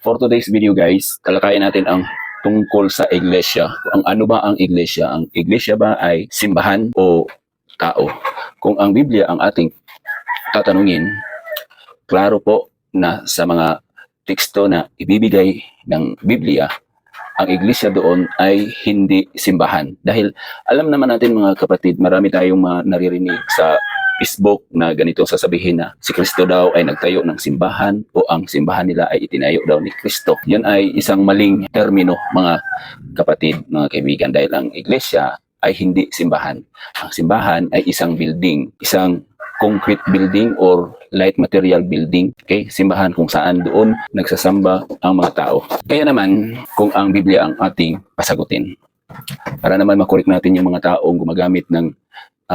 For today's video guys, talakayin natin ang tungkol sa iglesia. Ano ba ang iglesia? Ang iglesia ba ay simbahan o tao? Kung ang Biblia ang ating tatanungin, klaro po na sa mga teksto na ibibigay ng Biblia, ang iglesia doon ay hindi simbahan. Dahil alam naman natin mga kapatid, marami tayong naririnig sa Facebook na ganitong sasabihin na si Kristo daw ay nagtayo ng simbahan o ang simbahan nila ay itinayo daw ni Kristo. Yan ay isang maling termino mga kapatid, mga kaibigan, dahil ang iglesia ay hindi simbahan. Ang simbahan ay isang building, isang concrete building or light material building. Okay? Simbahan kung saan doon nagsasamba ang mga tao. Kaya naman, kung ang Biblia ang ating pasagutin, para naman makorek natin yung mga taong gumagamit ng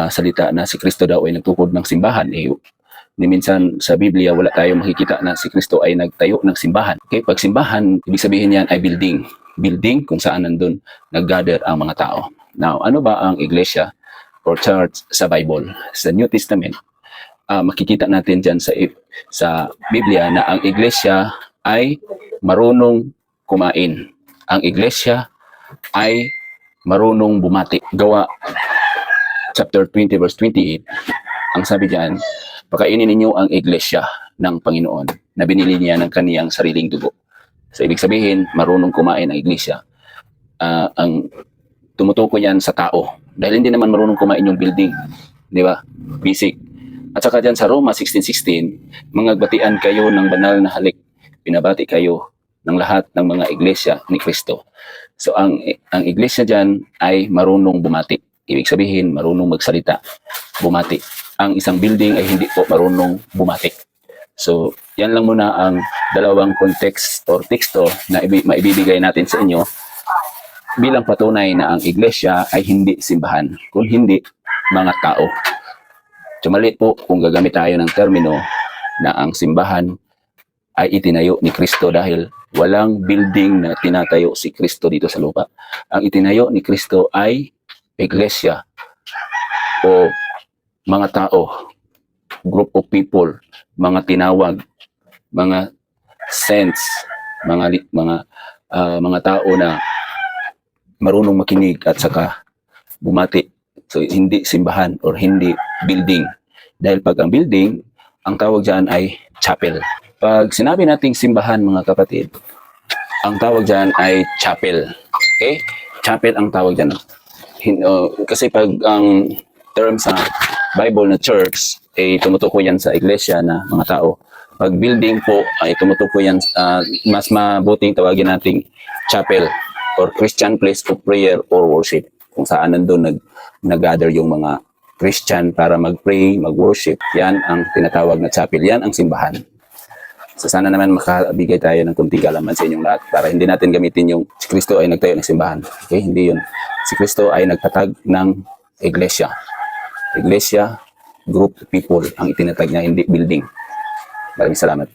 salita na si Kristo daw ay nagtukod ng simbahan, ni minsan sa Biblia wala tayong makikita na si Kristo ay nagtayo ng simbahan. Okay? Pag simbahan, ibig sabihin yan ay building. Building kung saan nandun nag-gather ang mga tao. Now, ano ba ang iglesia or church sa Bible? Sa New Testament, makikita natin dyan sa Biblia na ang iglesia ay marunong kumain. Ang iglesia ay marunong bumati. Gawa chapter 20 verse 28, ang sabi diyan, pakainin ninyo ang iglesia ng Panginoon na binili niya ng kaniyang sariling dugo. So ibig sabihin, marunong kumain ang iglesia. Ang tumutukoy yan sa tao. Dahil hindi naman marunong kumain yung building. Di ba? Basic. At saka dyan sa Roma 16:16, mangagbatian kayo ng banal na halik. Pinabati kayo ng lahat ng mga iglesia ni Kristo. So ang iglesia dyan ay marunong bumati. Ibig sabihin, marunong magsalita, bumati. Ang isang building ay hindi po marunong bumati. So, yan lang muna ang dalawang context or teksto na maibibigay natin sa inyo bilang patunay na ang iglesia ay hindi simbahan, kung hindi mga tao. Mali po kung gagamit tayo ng termino na ang simbahan ay itinayo ni Kristo dahil walang building na tinatayo si Kristo dito sa lupa. Ang itinayo ni Kristo ay iglesia o mga tao, group of people, mga tinawag, mga saints, mga tao na marunong makinig at saka bumati. So hindi simbahan or hindi building. Dahil pag ang building, ang tawag diyan ay chapel. Pag sinabi nating simbahan mga kapatid, ang tawag diyan ay chapel. Okay? Chapel ang tawag diyan. Kasi pag ang term sa Bible na church ay tumutukoy yan sa iglesia na mga tao. Pag building po ay tumutukoy yan, mas mabuting tawagin nating chapel or Christian place of prayer or worship. Kung saan nandun nag-gather yung mga Christian para mag-pray, mag-worship. Yan ang tinatawag na chapel. Yan ang simbahan. So sana naman makabigay tayo ng kunting kalaman sa inyong lahat para hindi natin gamitin yung si Kristo ay nagtayo ng simbahan. Okay? Hindi yun. Si Kristo ay nagtatag ng iglesia. Iglesia, group of people ang itinatag niya, hindi building. Maraming salamat.